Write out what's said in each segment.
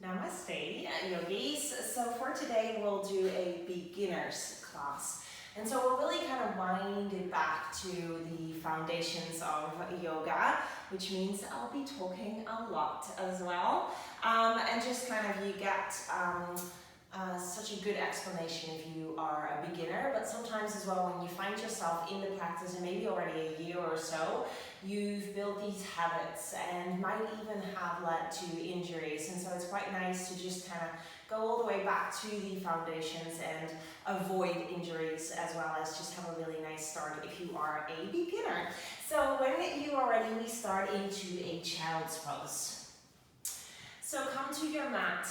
Namaste, yogis. So for today, we'll do a beginner's class. And so we'll really kind of wind it back to the foundations of yoga, which means I'll be talking a lot as well. And just kind of you get such a good explanation if you are a beginner, but sometimes as well when you find yourself in the practice and maybe already a year or so, you've built these habits and might even have led to injuries. And so it's quite nice to just kind of go all the way back to the foundations and avoid injuries, as well as just have a really nice start if you are a beginner. So when you are ready, we start into a child's pose. So come to your mat.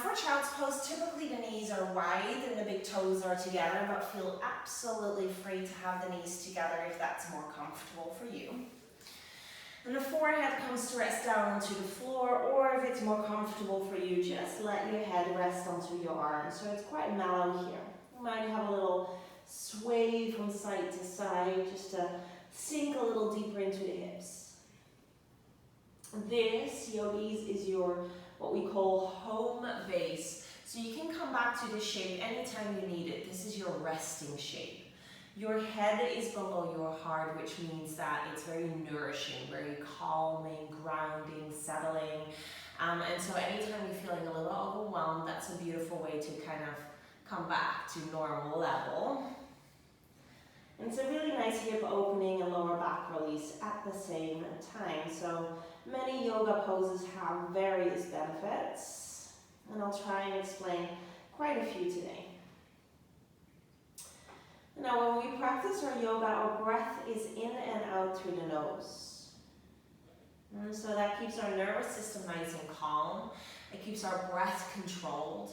For child's pose, typically the knees are wide and the big toes are together, but feel absolutely free to have the knees together if that's more comfortable for you. And the forehead comes to rest down onto the floor, or if it's more comfortable for you, just let your head rest onto your arms. So it's quite mellow here. You might have a little sway from side to side, just to sink a little deeper into the hips. This, yogis, is your what we call home base. So you can come back to this shape anytime you need it. This is your resting shape. Your head is below your heart, which means that it's very nourishing, very calming, grounding, settling. And so anytime you're feeling a little overwhelmed, that's a beautiful way to kind of come back to normal level. And it's a really nice hip opening and lower back release at the same time. So many yoga poses have various benefits, and I'll try and explain quite a few today. Now, when we practice our yoga, our breath is in and out through the nose. And so that keeps our nervous system nice and calm. It keeps our breath controlled.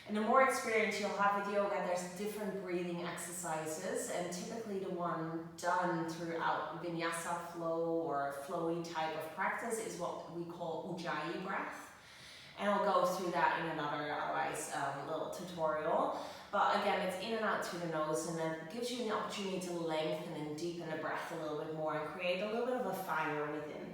And the more experience you'll have with yoga, there's different breathing exercises, and typically the one done throughout vinyasa flow or flowy type of practice is what we call Ujjayi breath. And I'll go through that in another otherwise little tutorial. But again, it's in and out through the nose, and then gives you an opportunity to lengthen and deepen the breath a little bit more and create a little bit of a fire within.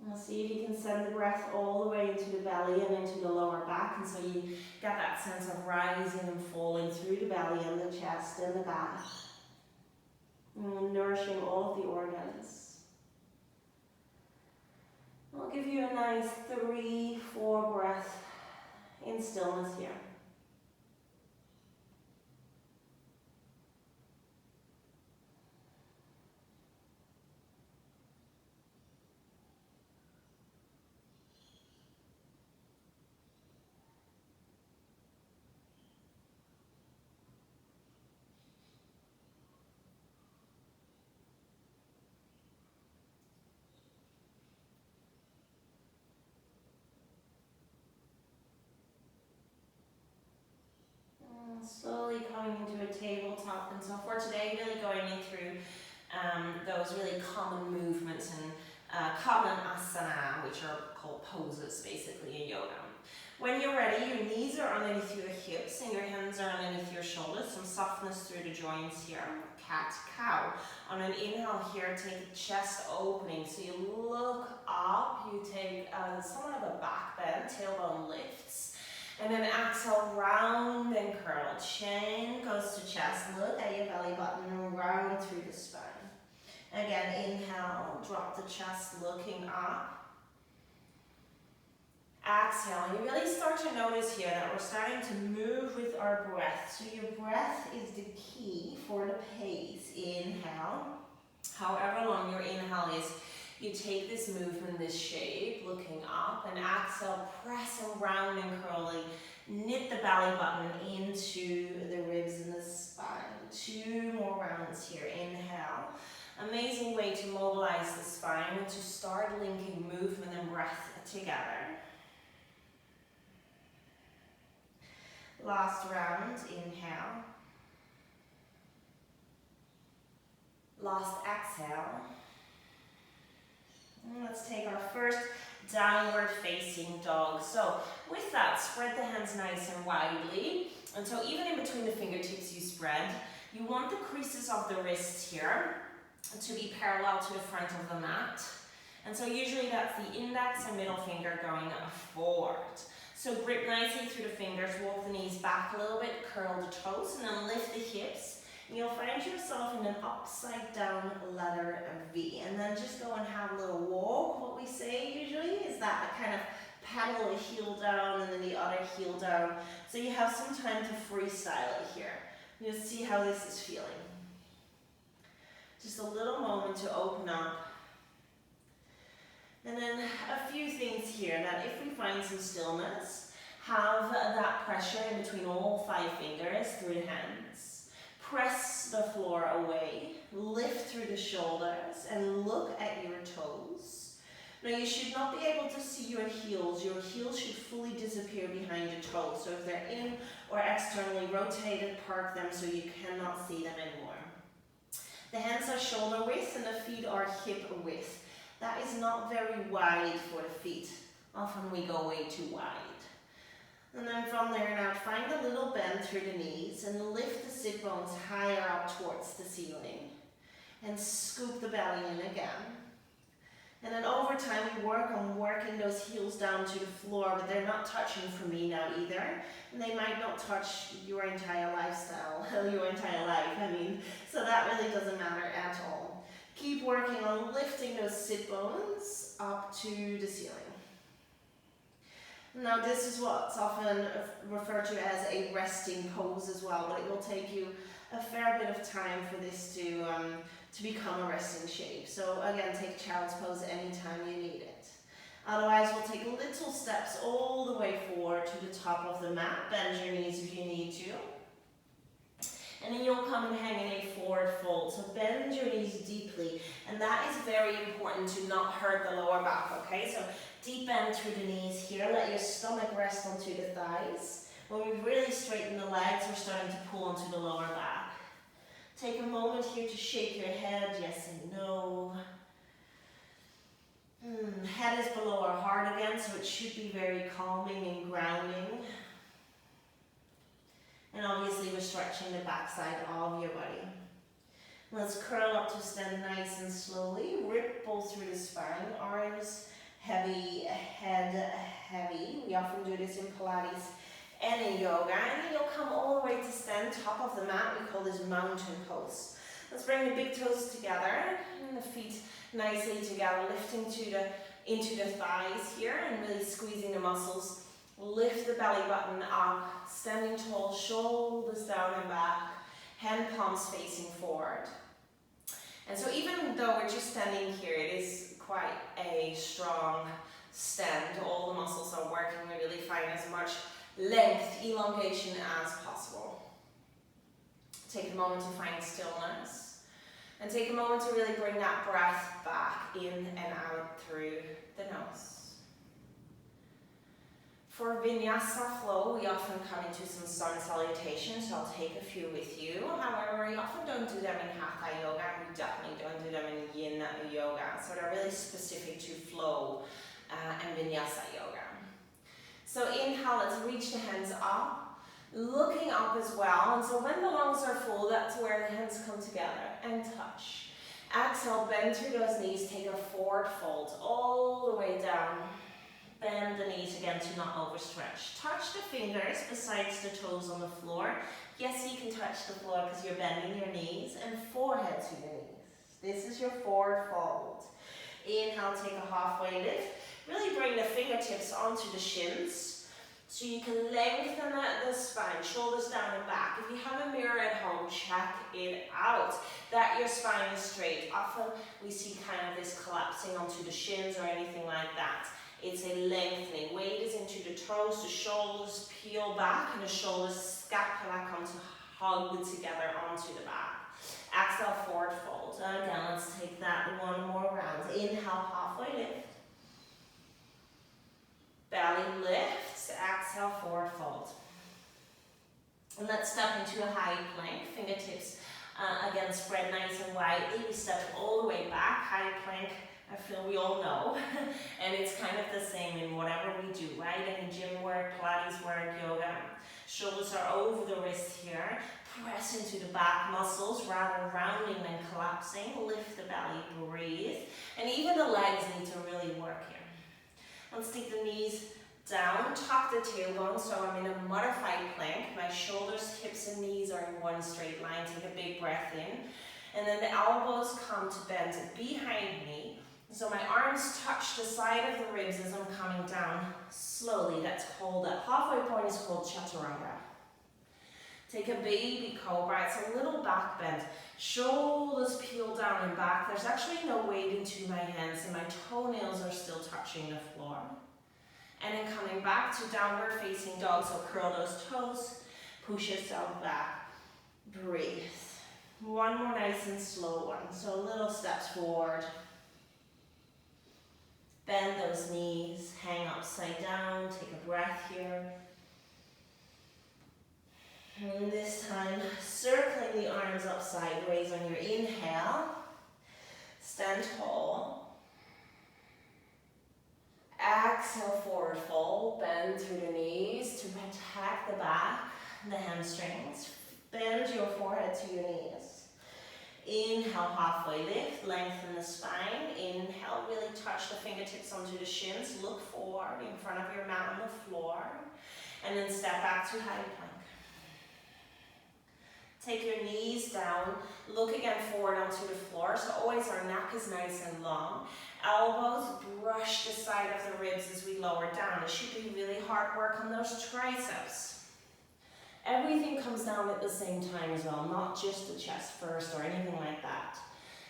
Now see if you can send the breath all the way into the belly and into the lower back, and so you get that sense of rising and falling through the belly and the chest and the back, and nourishing all of the organs. I'll give you a nice 3-4 breath in stillness here. Slowly coming into a tabletop, and so for today, really going in through those really common movements and common asana, which are called poses basically in yoga. When you're ready, your knees are underneath your hips and your hands are underneath your shoulders. Some softness through the joints here. Cat, cow. On an inhale here, take a chest opening. So you look up, you take somewhat of a back bend, tailbone lifts. And then exhale, round and curl. Chin goes to chest. Look at your belly button, round through the spine. Again, inhale, drop the chest, looking up. Exhale, and you really start to notice here that we're starting to move with our breath. So your breath is the key for the pace. Inhale. However long your inhale is, you take this movement, this shape, looking up, and exhale, press and round and curling. Knit the belly button into the ribs and the spine. 2 more rounds here. Inhale. Amazing way to mobilize the spine and to start linking movement and breath together. Last round. Inhale. Last exhale. Let's take our first downward facing dog. So with that, spread the hands nice and widely. And so even in between the fingertips you spread, you want the creases of the wrists here to be parallel to the front of the mat. And so usually that's the index and middle finger going forward. So grip nicely through the fingers, walk the knees back a little bit, curl the toes, and then lift the hips. And you'll find yourself in an upside down letter V. And then just go and have a little walk. What we say usually is that kind of paddle a heel down and then the other heel down. So you have some time to freestyle it here. You'll see how this is feeling. Just a little moment to open up. And then a few things here that if we find some stillness, have that pressure in between all 5 fingers through the hands. Press the floor away, lift through the shoulders and look at your toes. Now you should not be able to see your heels. Your heels should fully disappear behind your toes. So if they're in or externally rotated, park them so you cannot see them anymore. The hands are shoulder width and the feet are hip width. That is not very wide for the feet. Often we go way too wide. And then from there now, find a little bend through the knees and lift the sit bones higher up towards the ceiling. And scoop the belly in again. And then over time we work on working those heels down to the floor, but they're not touching for me now either. And they might not touch your entire lifestyle, your entire life, So that really doesn't matter at all. Keep working on lifting those sit bones up to the ceiling. Now this is what's often referred to as a resting pose as well, but it will take you a fair bit of time for this to become a resting shape. So again, take child's pose anytime you need it. Otherwise, we'll take little steps all the way forward to the top of the mat. Bend your knees if you need to. And then you'll come and hang in a forward fold. So bend your knees deeply. And that is very important to not hurt the lower back, okay? So deep bend through the knees here. Let your stomach rest onto the thighs. When we really straighten the legs, we're starting to pull onto the lower back. Take a moment here to shake your head, yes and no. Head is below our heart again, so it should be very calming and grounding. And obviously we're stretching the backside of your body. Let's curl up to stand nice and slowly. Ripple through the spine, arms heavy, head heavy. We often do this in Pilates and in yoga. And then you'll come all the way to stand top of the mat. We call this mountain pose. Let's bring the big toes together and the feet nicely together, lifting into the thighs here and really squeezing the muscles. Lift the belly button up, standing tall, shoulders down and back, hand palms facing forward. And so even though we're just standing here, it is quite a strong stand. All the muscles are working. We really find as much length, elongation as possible. Take a moment to find stillness. And take a moment to really bring that breath back in and out through the nose. For Vinyasa flow, we often come into some sun salutations, so I'll take a few with you. However, we often don't do them in Hatha Yoga, and we definitely don't do them in Yin Yoga. So they're really specific to flow and Vinyasa Yoga. So inhale, let's reach the hands up, looking up as well. And so when the lungs are full, that's where the hands come together and touch. Exhale, bend through those knees, take a forward fold all the way down. Bend the knees again to not overstretch. Touch the fingers besides the toes on the floor. Yes, you can touch the floor because you're bending your knees, and forehead to your knees. This is your forward fold. Inhale, take a halfway lift. Really bring the fingertips onto the shins so you can lengthen the spine, shoulders down and back. If you have a mirror at home, check it out, that your spine is straight. Often we see kind of this collapsing onto the shins or anything like that. It's a lengthening. Weight is into the toes, the shoulders peel back, and the shoulders scapula come to hug together onto the back. Exhale, forward fold. Again, let's take that one more round. Inhale, halfway lift. Belly lifts. Exhale, forward fold. And let's step into a high plank. Fingertips again spread nice and wide. We step all the way back. High plank I feel we all know. And it's kind of the same in whatever we do, right? Any gym work, Pilates work, yoga. Shoulders are over the wrist here. Press into the back muscles, rather rounding than collapsing. Lift the belly, breathe. And even the legs need to really work here. Let's take the knees down, tuck the tailbone, so I'm in a modified plank. My shoulders, hips, and knees are in one straight line. Take a big breath in. And then the elbows come to bend behind me. So my arms touch the side of the ribs as I'm coming down slowly. That's called, that halfway point is called chaturanga. Take a baby cobra. It's a little back bend. Shoulders peel down and back. There's actually no weight into my hands, and my toenails are still touching the floor. And then coming back to downward facing dog, so curl those toes, push yourself back, breathe. One more nice and slow one, so little steps forward. Bend those knees, hang upside down, take a breath here. And this time, circling the arms up sideways on your inhale. Stand tall. Exhale, forward fold. Bend through the knees to protect the back, the hamstrings. Bend your forehead to your knees. Inhale, halfway lift, lengthen the spine. Inhale, really touch the fingertips onto the shins. Look forward in front of your mat on the floor. And then step back to high plank. Take your knees down, look again forward onto the floor, so always our neck is nice and long. Elbows brush the side of the ribs as we lower down. It should be really hard work on those triceps. Everything comes down at the same time as well, not just the chest first or anything like that.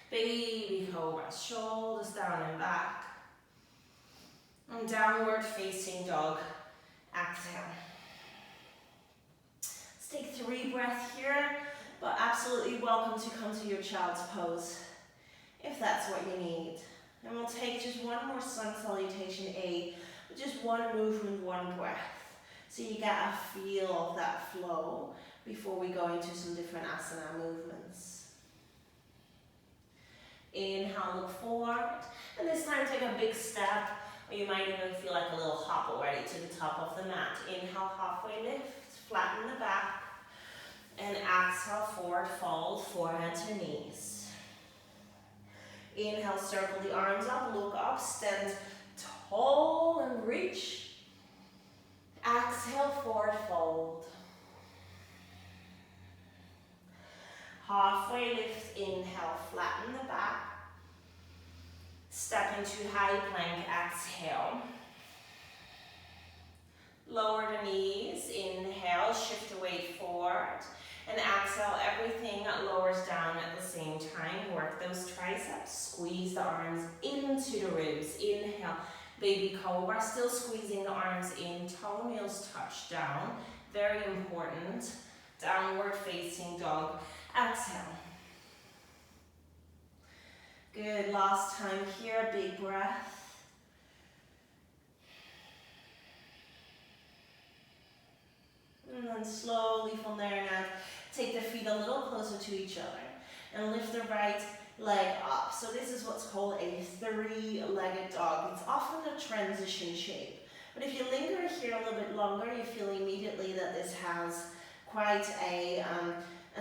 Baby cobra, shoulders down and back. And downward facing dog, exhale. Take 3 breaths here, but absolutely welcome to come to your child's pose, if that's what you need. And we'll take just one more sun salutation A, just one movement, one breath. So you get a feel of that flow before we go into some different asana movements. Inhale, look forward, and this time take a big step, or you might even feel like a little hop already to the top of the mat. Inhale, halfway lift. Flatten the back, and exhale, forward fold, forehead to knees. Inhale, circle the arms up, look up, stand tall and reach. Exhale, forward fold. Halfway lift, inhale, flatten the back. Step into high plank, exhale. Lower the knees, inhale, shift the weight forward, and exhale, everything lowers down at the same time. Work those triceps, squeeze the arms into the ribs. Inhale, baby cobra, still squeezing the arms in, toenails touch down, very important. Downward facing dog, exhale. Good, last time here, big breath. And then slowly from there now, take the feet a little closer to each other and lift the right leg up. So this is what's called a 3-legged dog. It's often a transition shape. But if you linger here a little bit longer, you feel immediately that this has quite a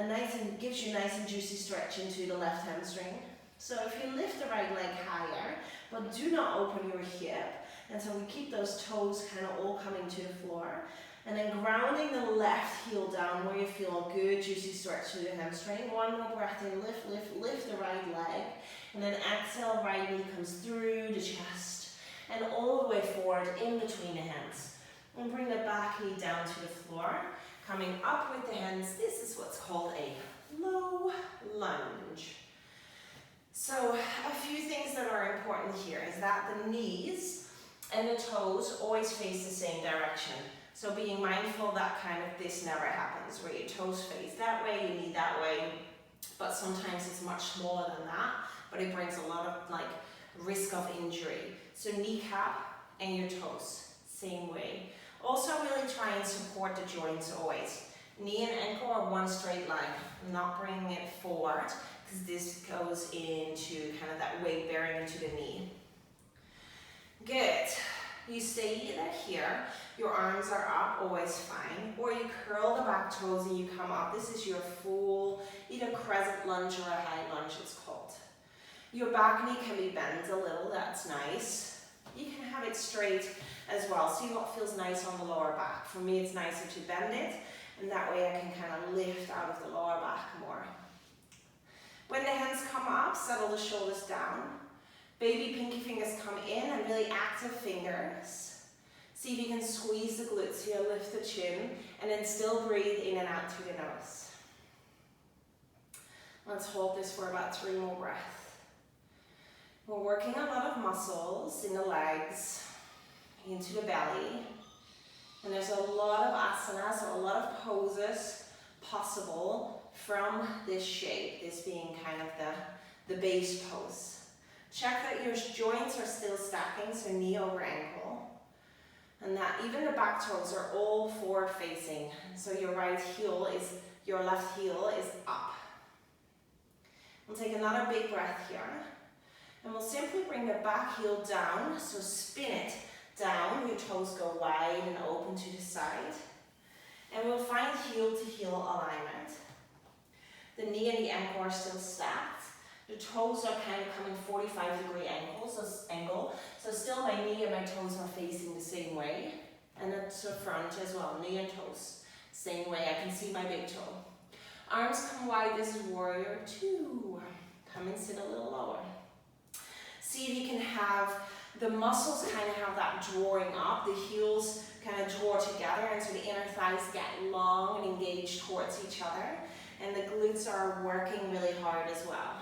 nice and gives you nice and juicy stretch into the left hamstring. So if you lift the right leg higher, but do not open your hip, and so we keep those toes kind of all coming to the floor. And then grounding the left heel down where you feel a good juicy stretch to the hamstring. One more breath in, lift the right leg. And then exhale, right knee comes through the chest. And all the way forward in between the hands. And bring the back knee down to the floor. Coming up with the hands, this is what's called a low lunge. So a few things that are important here is that the knees and the toes always face the same direction. So being mindful that this never happens, where your toes face that way, your knee that way, but sometimes it's much smaller than that, but it brings a lot of risk of injury. So kneecap and your toes, same way. Also really try and support the joints always. Knee and ankle are one straight line, not bringing it forward, because this goes into that weight bearing into the knee. Good. You stay either here, your arms are up, always fine, or you curl the back toes and you come up. This is your full, either crescent lunge or a high lunge it's called. Your back knee can be bent a little, that's nice. You can have it straight as well. See what feels nice on the lower back. For me, it's nicer to bend it, and that way I can kind of lift out of the lower back more. When the hands come up, settle the shoulders down. Baby pinky fingers come in and really active fingers. See if you can squeeze the glutes here, lift the chin, and then still breathe in and out through the nose. Let's hold this for about 3 more breaths. We're working a lot of muscles in the legs, into the belly. And there's a lot of asanas, or a lot of poses possible from this shape, this being kind of the base pose. Check that your joints are still stacking, so knee over ankle. And that even the back toes are all forward facing. So your left heel is up. We'll take another big breath here. And we'll simply bring the back heel down, so spin it down, your toes go wide and open to the side. And we'll find heel to heel alignment. The knee and the ankle are still stacked. The toes are kind of coming 45-degree angle, so still my knee and my toes are facing the same way. And that's the front as well, knee and toes, same way. I can see my big toe. Arms come wide, this is warrior 2. Come and sit a little lower. See if you can have the muscles kind of have that drawing up, the heels kind of draw together, and so the inner thighs get long and engaged towards each other, and the glutes are working really hard as well.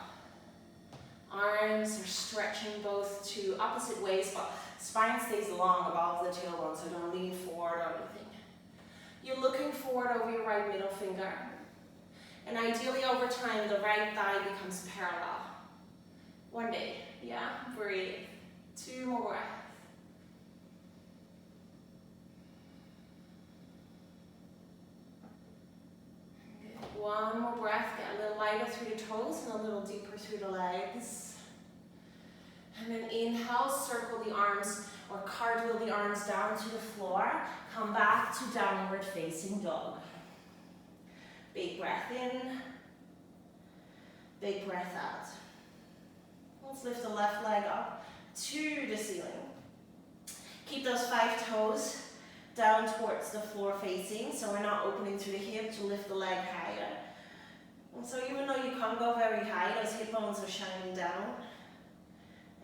Arms are stretching both to opposite ways, but spine stays long above the tailbone, so don't lean forward or anything. You're looking forward over your right middle finger, and ideally over time the right thigh becomes parallel. One day, yeah, breathe. 2 more breaths. Good. 1 more breath, get a little lighter through the toes and a little deeper through the legs. And then inhale, circle the arms or cartwheel the arms down to the floor. Come back to downward facing dog. Big breath in, big breath out. Let's lift the left leg up to the ceiling. Keep those 5 toes down towards the floor facing, so we're not opening through the hip to lift the leg higher. And so even though you can't go very high, those hip bones are shining down.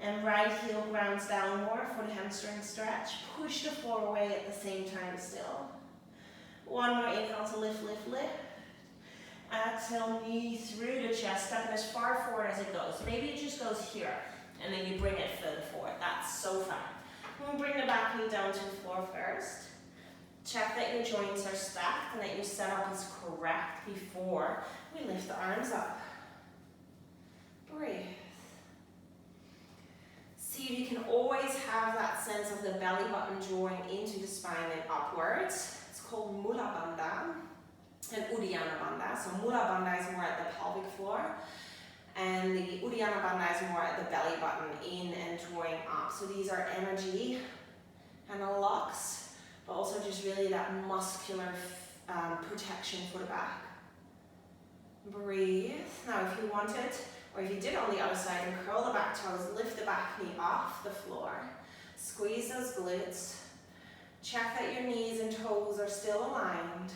And right heel grounds down more for the hamstring stretch. Push the floor away at the same time still. 1 more inhale to lift, lift, lift. Exhale, knee through the chest, stepping as far forward as it goes. Maybe it just goes here, and then you bring it further forward. That's so fine. We'll bring the back knee down to the floor first. Check that your joints are stacked and that your setup is correct before we lift the arms up. Breathe. See if you can always have that sense of the belly button drawing into the spine and upwards. It's called Mula Bandha and Uddiyana Bandha. So Mula Bandha is more at the pelvic floor, and the Uddiyana Bandha is more at the belly button, in and drawing up. So these are energy kind of locks, but also just really that muscular protection for the back. Breathe. Now if you want it, or if you did on the other side, and curl the back toes, lift the back knee off the floor. Squeeze those glutes. Check that your knees and toes are still aligned.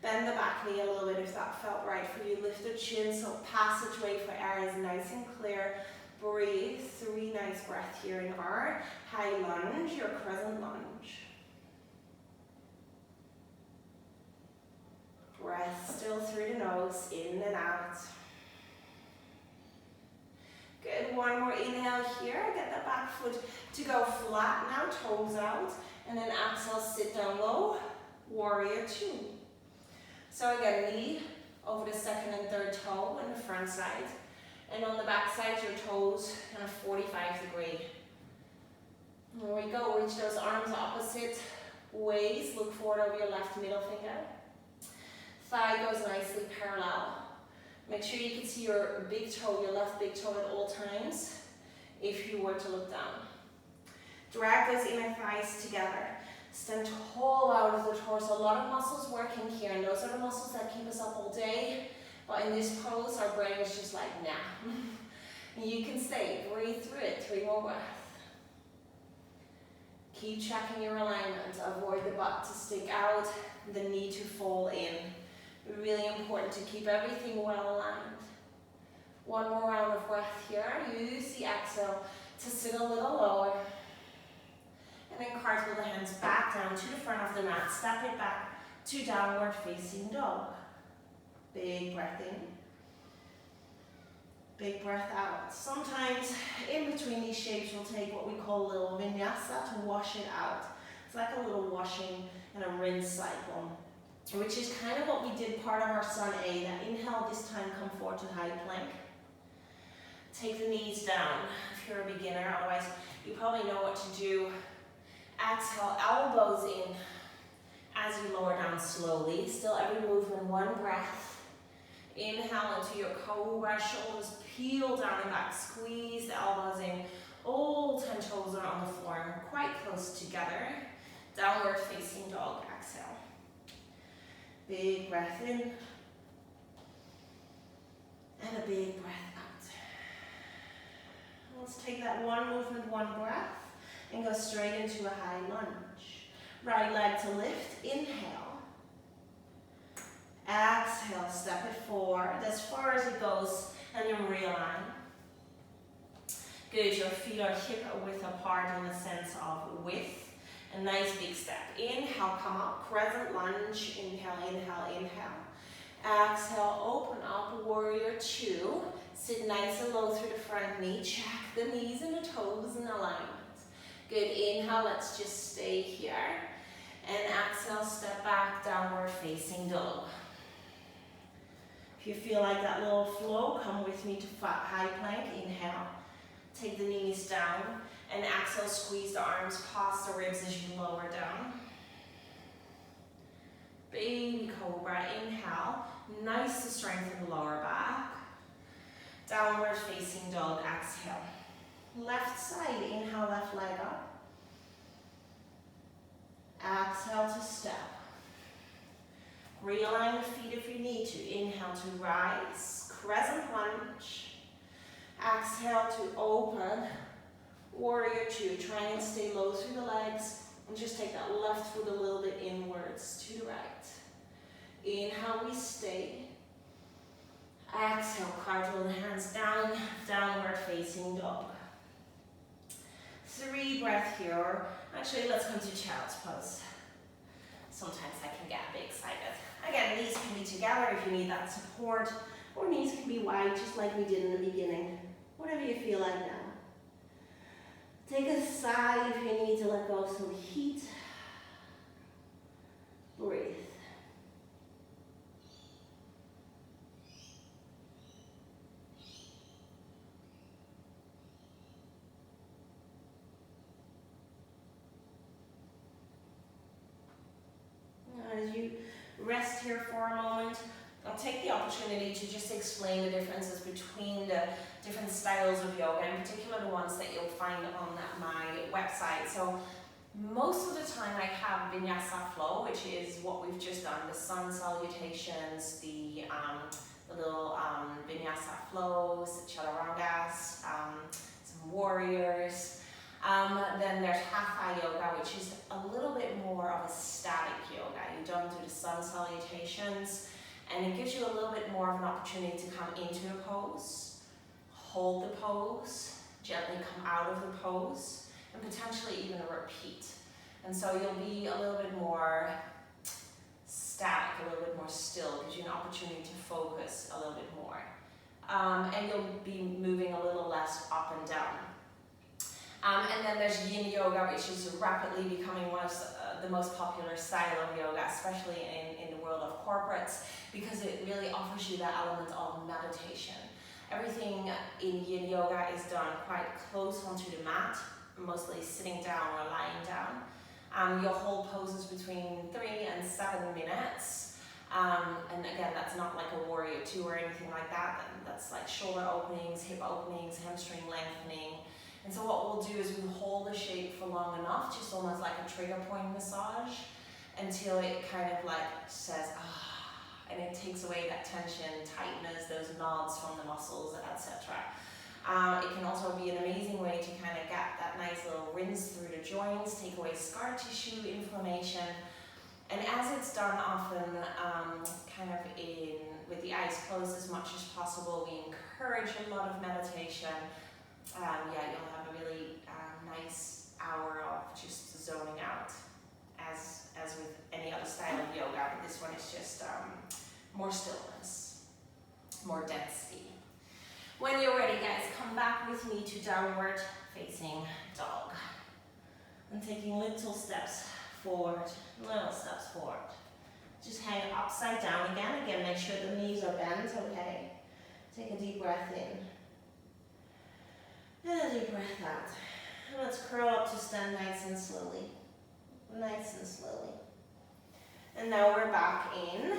Bend the back knee a little bit if that felt right for you. Lift the chin so passageway for air is nice and clear. Breathe. 3 nice breaths here in our high lunge, your crescent lunge. Breath still through the nose, in and out. Good, 1 more inhale here. Get the back foot to go flat now, toes out. And then exhale, sit down low, warrior 2. So again, knee over the second and third toe on the front side. And on the back side, your toes kind of 45 degree. There we go, reach those arms opposite ways. Look forward over your left middle finger. Thigh goes nicely parallel. Make sure you can see your big toe, your left big toe at all times if you were to look down. Drag those inner thighs together. Stand tall out of the torso. A lot of muscles working here, and those are the muscles that keep us up all day. But in this pose, our brain is just like, nah. You can stay. Breathe through it. 3 more breaths. Keep checking your alignment. Avoid the butt to stick out, the knee to fall in. Really important to keep everything well aligned. 1 more round of breath here. Use the exhale to sit a little lower. And then cartwheel the hands back down to the front of the mat. Step it back to downward facing dog. Big breath in. Big breath out. Sometimes in between these shapes we'll take what we call a little vinyasa to wash it out. It's like a little washing and a rinse cycle, which is kind of what we did part of our Sun A. That inhale, this time come forward to high plank. Take the knees down if you're a beginner, otherwise you probably know what to do. Exhale, elbows in as you lower down slowly. Still every movement, 1 breath. Inhale into your cobra, shoulders peel down and back, squeeze the elbows in. All 10 toes are on the floor, quite close together. Downward facing dog, exhale. Big breath in. And a big breath out. Let's take that 1 movement, 1 breath, and go straight into a high lunge. Right leg to lift, inhale. Exhale, step it forward as far as it goes, and then realign. Good, your feet are hip width apart in the sense of width. A nice big step. Inhale, come up, crescent lunge. Inhale, inhale, inhale. Exhale, open up, warrior 2. Sit nice and low through the front knee. Check the knees and the toes in alignment. Good, inhale, let's just stay here. And exhale, step back, downward facing dog. If you feel like that little flow, come with me to high plank. Inhale, take the knees down, and exhale, squeeze the arms past the ribs as you lower down. Baby cobra, inhale, nice to strengthen the lower back. Downward facing dog, exhale. Left side, inhale, left leg up. Exhale to step. Realign the feet if you need to. Inhale to rise, crescent lunge. Exhale to open, warrior 2. Try and stay low through the legs, and just take that left foot a little bit inwards to the right. Inhale, we stay. Exhale, cartwheel the hands down, downward facing dog. 3 breaths here, or actually let's come to child's pose. Sometimes I can get a bit excited. Again, knees can be together if you need that support, or knees can be wide just like we did in the beginning. Whatever you feel like now. Take a sigh if you need to let go of some heat. Breathe. As you rest here for a moment, I'll take the opportunity to just explain the differences between the different styles of yoga, in particular the ones that you'll find on my website. So most of the time I have Vinyasa Flow, which is what we've just done, the sun salutations, the little Vinyasa flows, Chaturangas, some warriors. Then there's Hatha Yoga, which is a little bit more of a static yoga. You don't do the sun salutations, and it gives you a little bit more of an opportunity to come into a pose, hold the pose, gently come out of the pose, and potentially even a repeat. And so you'll be a little bit more static, a little bit more still, gives you an opportunity to focus a little bit more. And you'll be moving a little less up and down. And then there's Yin Yoga, which is rapidly becoming one of the most popular style of yoga, especially in the world of corporates, because it really offers you that element of meditation. Everything in Yin Yoga is done quite close onto the mat, mostly sitting down or lying down. You'll hold poses between 3 and 7 minutes. And again, that's not like a warrior 2 or anything like that. That's like shoulder openings, hip openings, hamstring lengthening. And so what we'll do is we'll hold the shape for long enough, just almost like a trigger point massage, until it kind of like says, ah, and it takes away that tension, tightness, those nods from the muscles, etc. It can also be an amazing way to kind of get that nice little rinse through the joints, take away scar tissue, inflammation. And as it's done often kind of with the eyes closed as much as possible, we encourage a lot of meditation. Yeah, you'll have a really nice hour of just zoning out, as with any other style of yoga, but this one is just more stillness, more density. When you're ready, guys, come back with me to downward facing dog. And taking little steps forward, little steps forward. Just hang upside down again. Again, make sure the knees are bent, okay? Take a deep breath in. And a deep breath out. And let's curl up to stand nice and slowly. Nice and slowly. And now we're back in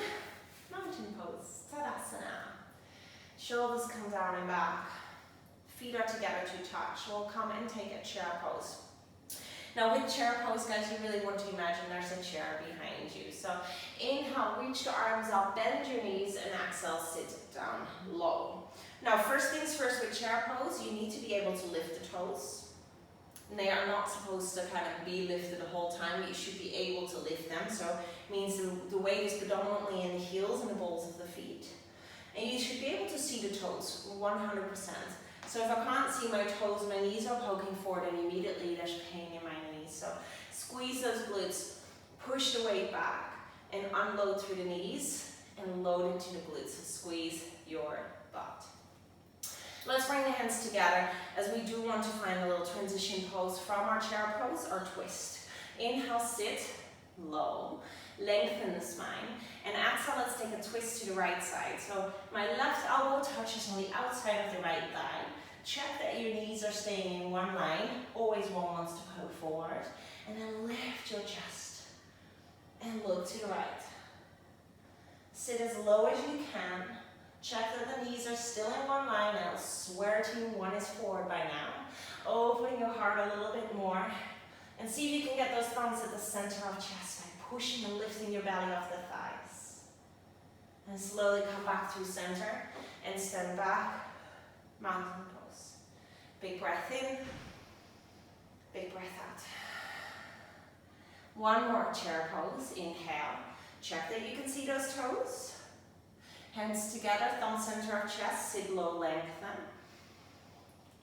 mountain pose, Tadasana. Shoulders come down and back. Feet are together to touch. We'll come and take a chair pose. Now with chair pose, guys, you really want to imagine there's a chair behind you. So inhale, reach the arms up, bend your knees, and exhale, sit down low. Now first things first with chair pose, you need to be able to lift the toes. And they are not supposed to kind of be lifted the whole time, but you should be able to lift them. So it means the weight is predominantly in the heels and the balls of the feet. And you should be able to see the toes 100%. So if I can't see my toes, my knees are poking forward, and immediately there's pain in my knees. So squeeze those glutes, push the weight back, and unload through the knees, and load into the glutes. So squeeze your butt. Let's bring the hands together, as we do want to find a little transition pose from our chair pose or twist. Inhale, sit low, lengthen the spine, and exhale, let's take a twist to the right side. So my left elbow touches on the outside of the right thigh. Check that your knees are staying in one line, always one wants to poke forward, and then lift your chest and look to the right. Sit as low as you can. Check that the knees are still in one line. I swear to you, one is forward by now. Open your heart a little bit more, and see if you can get those thumbs at the center of chest by pushing and lifting your belly off the thighs. And slowly come back through center and stand back, mountain pose. Big breath in, big breath out. One more chair pose, inhale. Check that you can see those toes. Hands together, thumb center of chest, sit low, lengthen.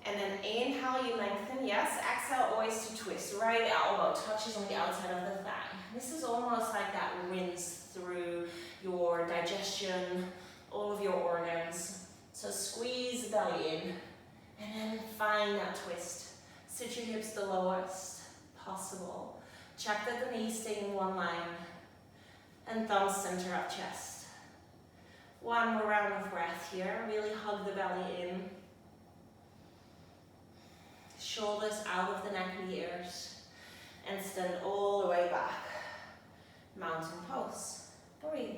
And then inhale, you lengthen, yes. Exhale, always to twist. Right elbow touches on the outside of the thigh. This is almost like that rinse through your digestion, all of your organs. So squeeze the belly in, and then find that twist. Sit your hips the lowest possible. Check that the knees stay in one line, and thumb center of chest. One more round of breath here. Really hug the belly in. Shoulders out of the neck and the ears. And stand all the way back. Mountain pose. Breathe.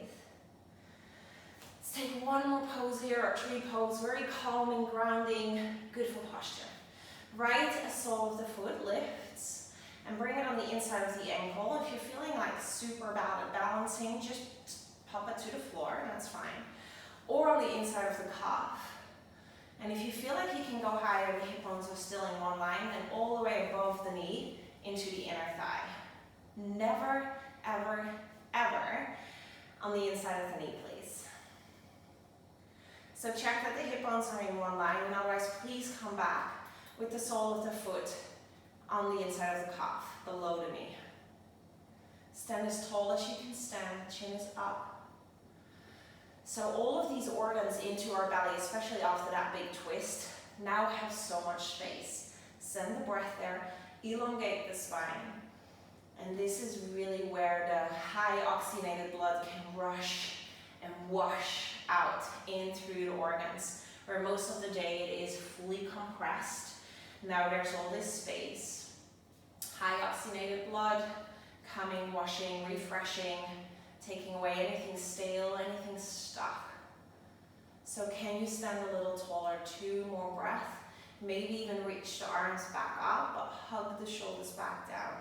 Let's take one more pose here, or tree pose. Very calming, grounding, good for posture. Right sole of the foot lifts. And bring it on the inside of the ankle. If you're feeling like super bad at balancing, just pop it to the floor, that's fine. Or on the inside of the calf. And if you feel like you can go higher, the hip bones are still in one line, then all the way above the knee into the inner thigh. Never, ever, ever on the inside of the knee, please. So check that the hip bones are in one line, and otherwise please come back with the sole of the foot on the inside of the calf, below the knee. Stand as tall as you can stand, chin is up. So all of these organs into our belly, especially after that big twist, now have so much space. Send the breath there, elongate the spine. And this is really where the high oxygenated blood can rush and wash out in through the organs, where most of the day it is fully compressed. Now there's all this space. High oxygenated blood coming, washing, refreshing, taking away anything stale, anything stuck. So can you stand a little taller? 2 more breaths. Maybe even reach the arms back up, but hug the shoulders back down.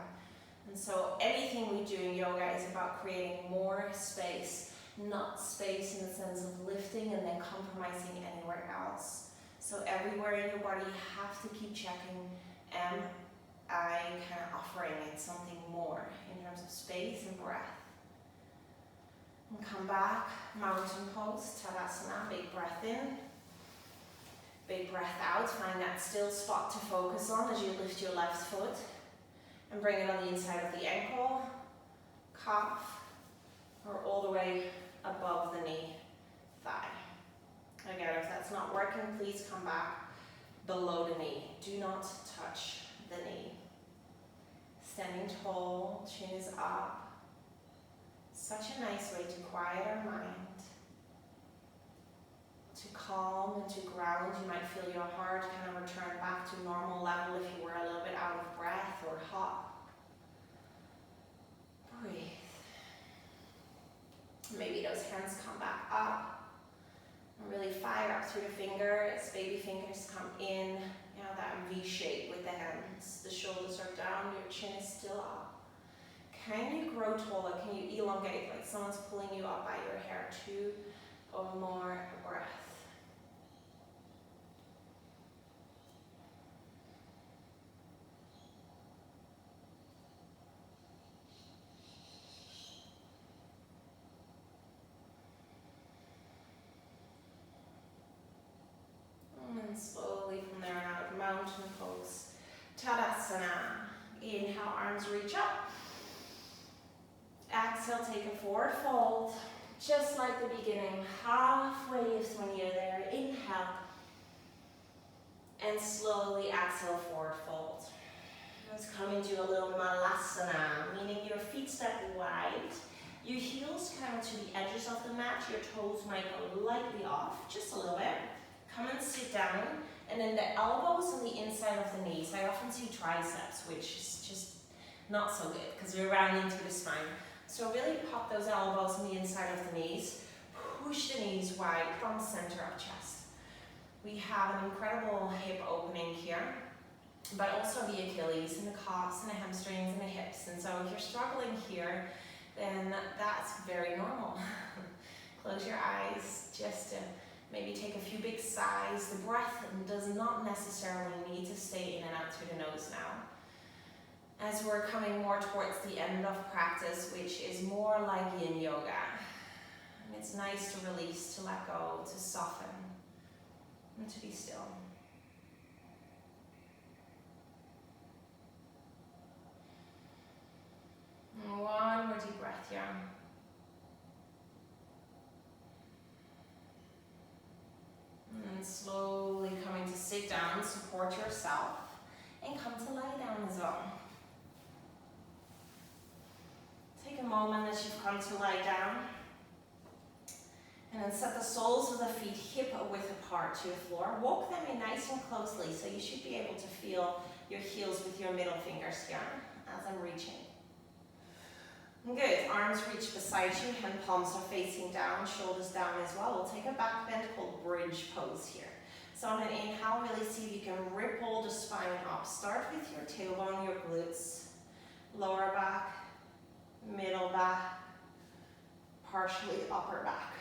And so anything we do in yoga is about creating more space, not space in the sense of lifting and then compromising anywhere else. So everywhere in your body, you have to keep checking, am I kind of offering it something more in terms of space and breath. And come back, mountain pose, Tadasana, big breath in. Big breath out, find that still spot to focus on as you lift your left foot. And bring it on the inside of the ankle, calf, or all the way above the knee, thigh. Again, if that's not working, please come back below the knee. Do not touch the knee. Standing tall, chin is up. Such a nice way to quiet our mind, to calm and to ground. You might feel your heart kind of return back to normal level if you were a little bit out of breath or hot. Breathe. Maybe those hands come back up. And really fire up through the fingers. Baby fingers come in. You know, that V shape with the hands. The shoulders are down, your chin is still up. Can you grow taller? Can you elongate like someone's pulling you up by your hair? 2 or more breaths. And slowly from there on out, mountain pose, Tadasana. Inhale, arms reach up. Exhale, take a forward fold. Just like the beginning, halfway lift when you're there. Inhale. And slowly exhale, forward fold. Let's come into a little Malasana, meaning your feet step wide. Your heels come to the edges of the mat. Your toes might go lightly off, just a little bit. Come and sit down, and then the elbows on the inside of the knees. I often see triceps, which is just not so good because we're rounding through the spine. So really pop those elbows on the inside of the knees. Push the knees wide from center of chest. We have an incredible hip opening here, but also the Achilles and the calves and the hamstrings and the hips. And so if you're struggling here, then that's very normal. Close your eyes just to maybe take a few big sighs. The breath does not necessarily need to stay in and out through the nose now. As we're coming more towards the end of practice, which is more like yin yoga. And it's nice to release, to let go, to soften, and to be still. And one more deep breath here. And slowly coming to sit down, support yourself, and come to lie down as well. Take a moment as you've come to lie down, and then set the soles of the feet hip width apart to the floor. Walk them in nice and closely, so you should be able to feel your heels with your middle fingers here as I'm reaching. Good, arms reach beside you, hand palms are facing down, shoulders down as well. We'll take a back bend called bridge pose here. So on an inhale, really see if you can ripple the spine up. Start with your tailbone, your glutes, lower back, middle back, partially upper back.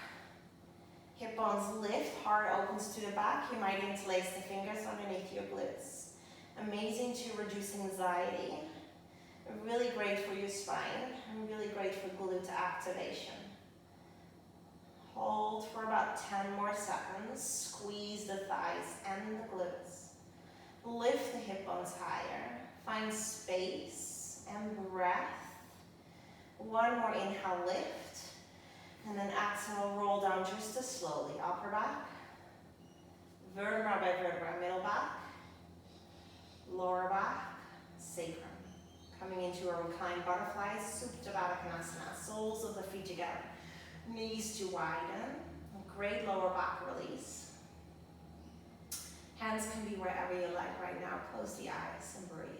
Hip bones lift, heart opens to the back. You might interlace the fingers underneath your glutes. Amazing to reduce anxiety. Really great for your spine, and really great for glute activation. Hold for about 10 more seconds. Squeeze the thighs and the glutes. Lift the hip bones higher. Find space and breath. One more inhale, lift. And then exhale, roll down just as slowly. Upper back. Vertebra by vertebra, middle back. Lower back. Sacrum. Coming into a reclined butterfly, Supta Baddha Konasana, soles of the feet together, knees to widen, great lower back release. Hands can be wherever you like right now. Close the eyes and breathe.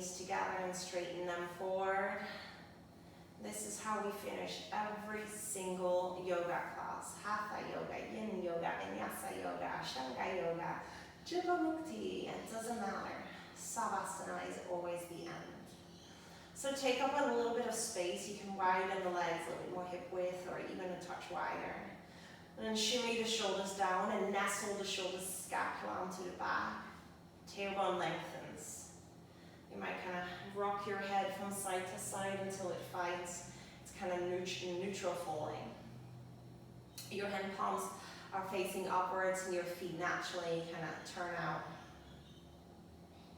knees together and straighten them forward. This is how we finish every single yoga class. Hatha yoga, yin yoga, vinyasa yoga, ashtanga yoga, Jivamukti. It doesn't matter. Savasana is always the end. So take up a little bit of space. You can widen the legs a little bit more hip width or even a touch wider. And then shimmy the shoulders down and nestle the shoulder scapula onto the back. Tailbone lengthens. You might kind of rock your head from side to side until it finds it's kind of neutral falling. Your hand palms are facing upwards and your feet naturally kind of turn out.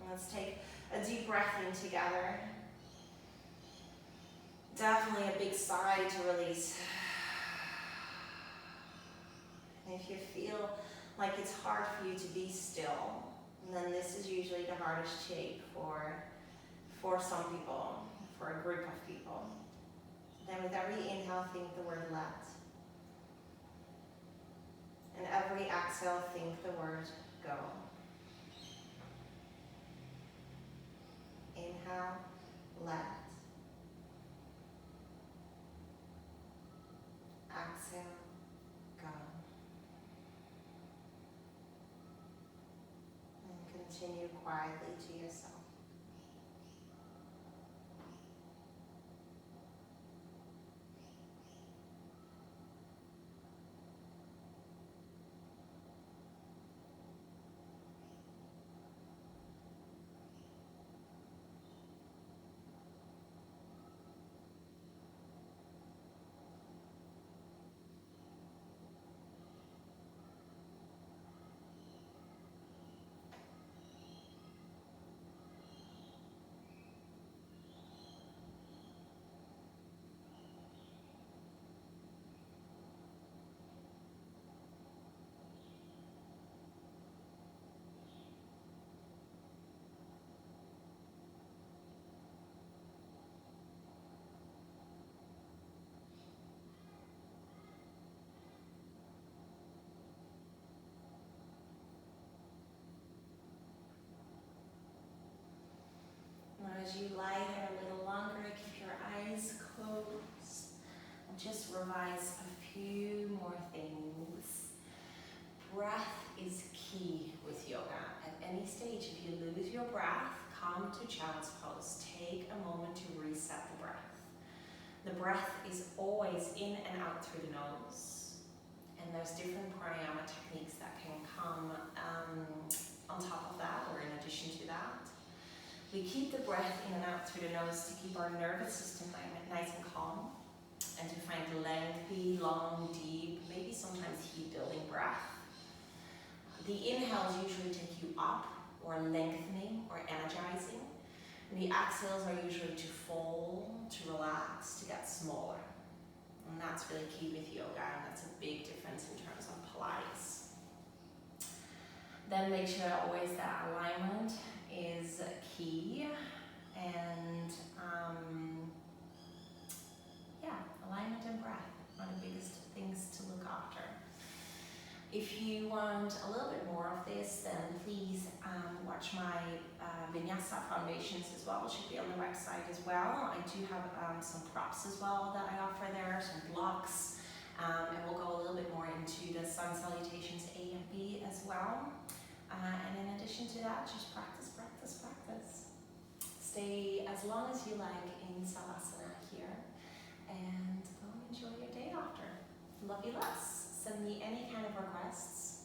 And let's take a deep breath in together. Definitely a big sigh to release. And if you feel like it's hard for you to be still, then this is usually the hardest shape for some people, for a group of people. Then with every inhale, think the word let. And every exhale, think the word go. Inhale, let. Exhale, go. And continue quietly to yourself. As you lie there a little longer, keep your eyes closed. And just revise a few more things. Breath is key with yoga. At any stage, if you lose your breath, come to child's pose. Take a moment to reset the breath. The breath is always in and out through the nose. And there's different pranayama techniques that can come on top of that or in addition to that. We keep the breath in and out through the nose to keep our nervous system nice and calm and to find lengthy, long, deep, maybe sometimes heat-building breath. The inhales usually take you up or lengthening or energizing. And the exhales are usually to fall, to relax, to get smaller. And that's really key with yoga, and that's a big difference in terms of Pilates. Then make sure always that alignment is key, and alignment and breath are the biggest things to look after. If you want a little bit more of this, then please watch my Vinyasa foundations as well. It should be on the website as well. I do have some props as well that I offer there, some blocks, and we'll go a little bit more into the sun salutations A and B as well. And in addition to that, just practice, practice, practice. Stay as long as you like in Savasana here, and go enjoy your day after. Love you lots. Send me any kind of requests.